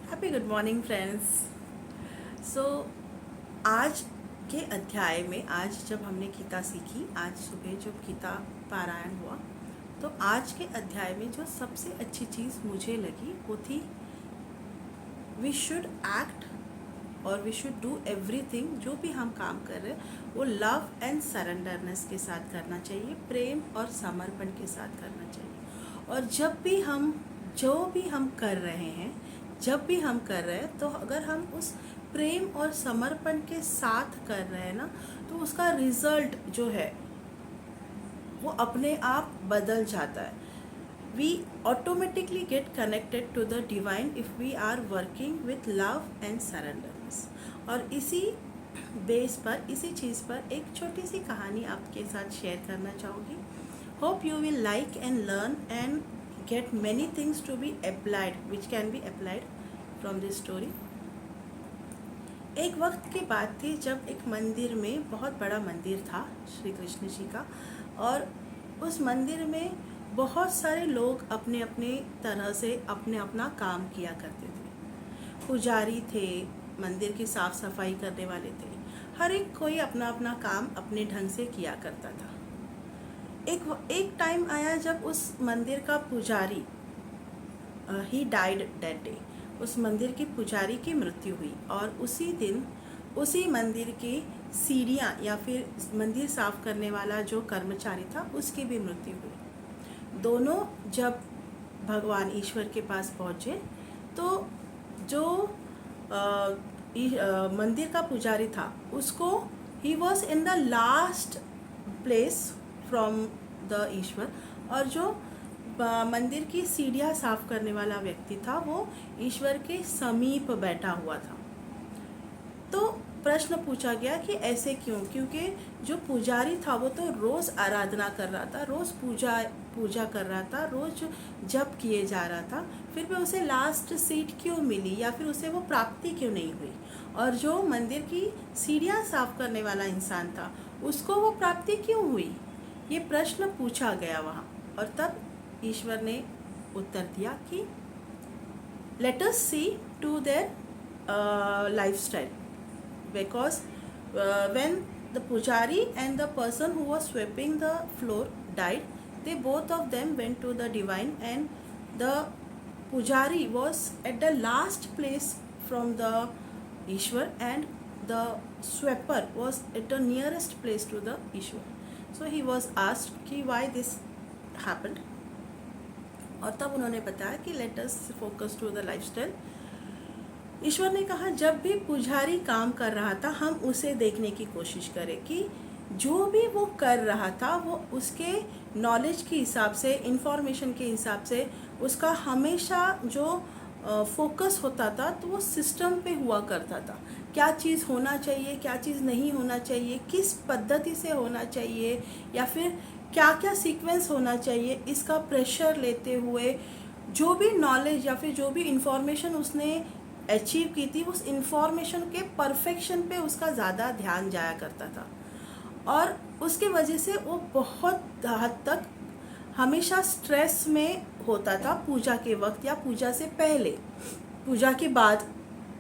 Happy good morning friends. So आज के अध्याय में, आज जब हमने गीता सीखी, आज सुबह जब गीता पारायण हुआ, तो आज के अध्याय में जो सबसे अच्छी चीज़ मुझे लगी वो थी वी शुड एक्ट और वी शुड डू एवरीथिंग। जो भी हम काम कर रहे हैं वो लव एंड सरेंडरनेस के साथ करना चाहिए, प्रेम और समर्पण के साथ करना चाहिए। और जो भी हम कर रहे हैं, जब भी हम कर रहे हैं, तो अगर हम उस प्रेम और समर्पण के साथ कर रहे हैं ना, तो उसका रिजल्ट जो है वो अपने आप बदल जाता है। We automatically get connected to the divine if we are working with love and surrenderness. और इसी बेस पर, इसी चीज़ पर एक छोटी सी कहानी आपके साथ शेयर करना चाहूँगी। Hope you will like and learn and get many things to be applied which can be applied from this story। एक वक्त की बात थी जब एक मंदिर में, बहुत बड़ा मंदिर था श्री कृष्ण जी का, और उस मंदिर में बहुत सारे लोग अपने अपने तरह से अपना काम किया करते थे। पुजारी थे, मंदिर की साफ सफाई करने वाले थे, हर एक कोई अपना अपना काम अपने ढंग से किया करता था। एक टाइम आया जब उस मंदिर का पुजारी ही डाइड दैट डे, उस मंदिर के पुजारी की मृत्यु हुई, और उसी दिन उसी मंदिर की सीढ़ियाँ या फिर मंदिर साफ करने वाला जो कर्मचारी था उसकी भी मृत्यु हुई। दोनों जब भगवान ईश्वर के पास पहुँचे तो जो मंदिर का पुजारी था उसको, he was in the last place from the ईश्वर, और जो मंदिर की सीढ़ियाँ साफ करने वाला व्यक्ति था वो ईश्वर के समीप बैठा हुआ था। तो प्रश्न पूछा गया कि ऐसे क्यों, क्योंकि जो पुजारी था वो तो रोज़ आराधना कर रहा था, रोज़ पूजा कर रहा था, रोज़ जप किए जा रहा था, फिर भी उसे लास्ट सीट क्यों मिली या फिर उसे वो प्राप्ति क्यों नहीं हुई। और जो मंदिर की सीढ़ियाँ साफ करने वाला इंसान था उसको वो प्राप्ति क्यों हुई, ये प्रश्न पूछा गया वहाँ। और तब ईश्वर ने उत्तर दिया कि let us see to their lifestyle, because when the pujari and the person who was sweeping the floor died, they both of them went to the divine, and the pujari was at the last place from the Ishwar, and the sweeper was at the nearest place to the Ishwar. So he was asked कि why this happened, और तब उन्होंने बताया कि let us focus to the lifestyle। ईश्वर ने कहा जब भी पुजारी काम कर रहा था हम उसे देखने की कोशिश करें कि जो भी वो कर रहा था वो उसके नॉलेज के हिसाब से, इंफॉर्मेशन के हिसाब से उसका हमेशा जो फोकस होता था तो वो सिस्टम पे हुआ करता था। क्या चीज़ होना चाहिए, क्या चीज़ नहीं होना चाहिए, किस पद्धति से होना चाहिए, या फिर क्या क्या सीक्वेंस होना चाहिए, इसका प्रेशर लेते हुए जो भी नॉलेज या फिर जो भी इंफॉर्मेशन उसने अचीव की थी, उस इंफॉर्मेशन के परफेक्शन पे उसका ज़्यादा ध्यान जाया करता था। और उसके वजह से वो बहुत हद तक हमेशा स्ट्रेस में होता था पूजा के वक्त या पूजा से पहले। पूजा के बाद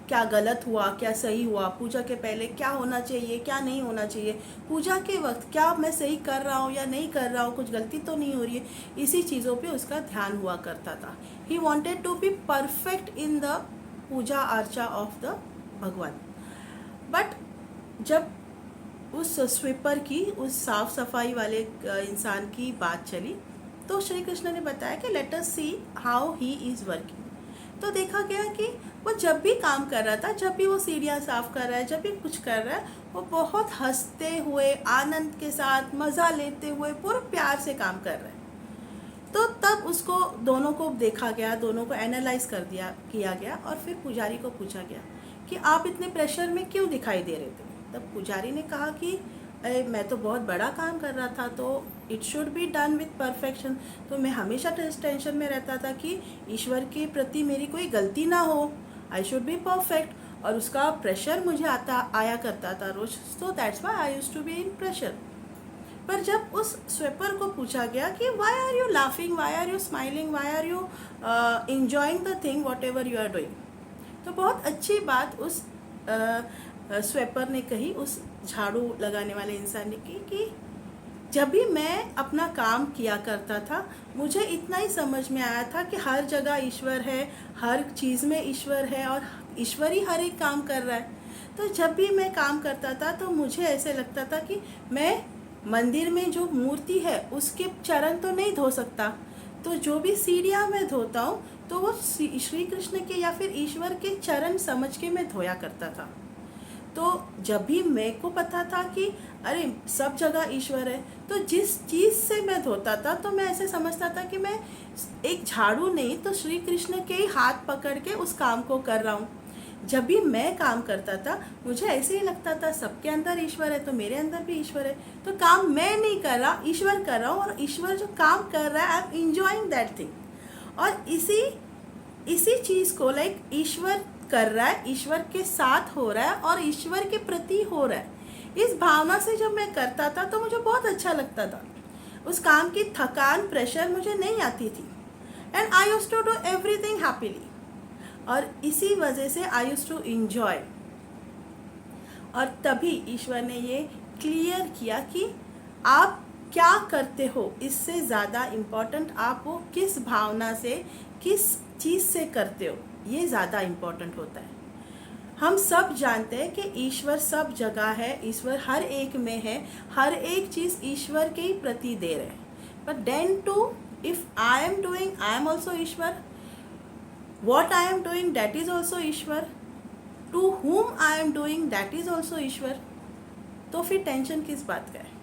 क्या गलत हुआ, क्या सही हुआ, पूजा के पहले क्या होना चाहिए, क्या नहीं होना चाहिए, पूजा के वक्त क्या मैं सही कर रहा हूँ या नहीं कर रहा हूँ, कुछ गलती तो नहीं हो रही है, इसी चीज़ों पे उसका ध्यान हुआ करता था। He wanted to be perfect in the puja archa of the भगवान। बट जब उस स्वीपर की, उस साफ सफाई वाले इंसान की बात चली तो श्री कृष्ण ने बताया कि let us see how he is working. तो देखा गया कि वो जब भी काम कर रहा था, जब भी वो सीढ़ियाँ साफ कर रहा है, जब भी कुछ कर रहा है, वो बहुत हंसते हुए, आनंद के साथ, मज़ा लेते हुए, पूरे प्यार से काम कर रहा है। तो तब उसको, दोनों को देखा गया, दोनों को एनालाइज किया गया, और फिर पुजारी को पूछा गया कि आप इतने प्रेशर में क्यों दिखाई दे रहे थे। तब पुजारी ने कहा कि अरे मैं तो बहुत बड़ा काम कर रहा था, तो it should be done with perfection, तो मैं हमेशा टेंशन में रहता था कि ईश्वर के प्रति मेरी कोई गलती ना हो, आई शुड बी परफेक्ट, और उसका प्रेशर मुझे आया करता था रोज, so that's why I used to be in pressure. पर जब उस स्वेपर को पूछा गया कि why are you laughing, why are you smiling, why are you enjoying the thing whatever you are doing, तो बहुत अच्छी बात उस स्वेपर ने कही, उस झाड़ू लगाने वाले इंसान ने की कि जब भी मैं अपना काम किया करता था, मुझे इतना ही समझ में आया था कि हर जगह ईश्वर है, हर चीज़ में ईश्वर है और ईश्वर ही हर एक काम कर रहा है। तो जब भी मैं काम करता था तो मुझे ऐसे लगता था कि मैं मंदिर में जो मूर्ति है उसके चरण तो नहीं धो सकता, तो जो भी सीढ़ियाँ मैं धोता हूँ तो वो श्री कृष्ण के या फिर ईश्वर के चरण समझ के मैं धोया करता था। तो जब भी मेरे को पता था कि अरे सब जगह ईश्वर है, तो जिस चीज़ से मैं धोता था तो मैं ऐसे समझता था कि मैं एक झाड़ू नहीं तो श्री कृष्ण के ही हाथ पकड़ के उस काम को कर रहा हूँ। जब भी मैं काम करता था मुझे ऐसे ही लगता था सबके अंदर ईश्वर है तो मेरे अंदर भी ईश्वर है, तो काम मैं नहीं कर रहा, ईश्वर कर रहा हूँ, और ईश्वर जो काम कर रहा है I am enjoying that thing. और इसी चीज़ को लाइक ईश्वर कर रहा है, ईश्वर के साथ हो रहा है और ईश्वर के प्रति हो रहा है, इस भावना से जब मैं करता था तो मुझे बहुत अच्छा लगता था। उस काम की थकान, प्रेशर मुझे नहीं आती थी, and I used to do everything happily, और इसी वजह से आई यूज्ड टू इंजॉय। और तभी ईश्वर ने ये क्लियर किया कि आप क्या करते हो, इससे ज़्यादा इम्पोर्टेंट आप वो किस भावना से, किस चीज़ से करते हो, ये ज़्यादा इम्पोर्टेंट होता है। हम सब जानते हैं कि ईश्वर सब जगह है, ईश्वर हर एक में है, हर एक चीज़ ईश्वर के ही प्रति दे रहे हैं। But then too if I am doing, I am also ईश्वर, what I am doing that is also ईश्वर, to whom I am doing that is also ईश्वर, तो फिर टेंशन किस बात का है।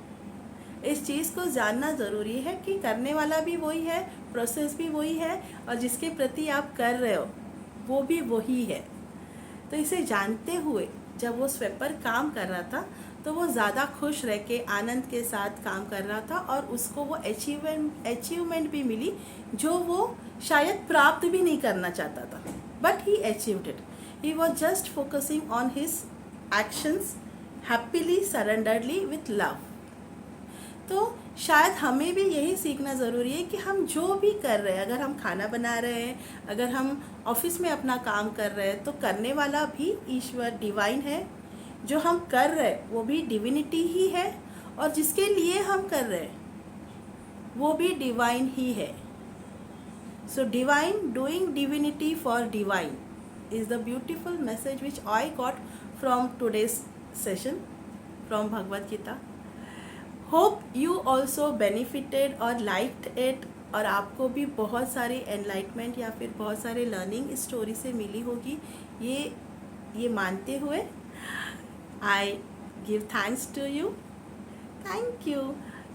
इस चीज़ को जानना ज़रूरी है कि करने वाला भी वही है, प्रोसेस भी वही है, और जिसके प्रति आप कर रहे हो वो भी वही है। तो इसे जानते हुए जब वो स्वेपर काम कर रहा था तो वो ज़्यादा खुश रह के आनंद के साथ काम कर रहा था, और उसको वो अचीवमेंट भी मिली जो वो शायद प्राप्त भी नहीं करना चाहता था, but he achieved it. He was just focusing on his actions happily, surrenderly, with love. तो शायद हमें भी यही सीखना ज़रूरी है कि हम जो भी कर रहे हैं, अगर हम खाना बना रहे हैं, अगर हम ऑफिस में अपना काम कर रहे हैं, तो करने वाला भी ईश्वर डिवाइन है, जो हम कर रहे हैं वो भी डिविनिटी ही है, और जिसके लिए हम कर रहे हैं वो भी डिवाइन ही है। So divine doing divinity for divine is the beautiful message which I got from today's session from Bhagavad Gita. Hope you also benefited और liked it, और आपको भी बहुत सारी enlightenment या फिर बहुत सारे लर्निंग इस स्टोरी से मिली होगी, ये मानते हुए I give thanks to you. Thank you.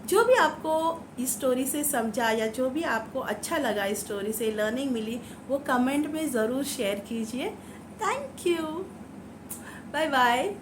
जो भी आपको इस स्टोरी से समझा या जो भी आपको अच्छा लगा, इस स्टोरी से लर्निंग मिली, वो कमेंट में ज़रूर शेयर कीजिए। Thank you, bye bye.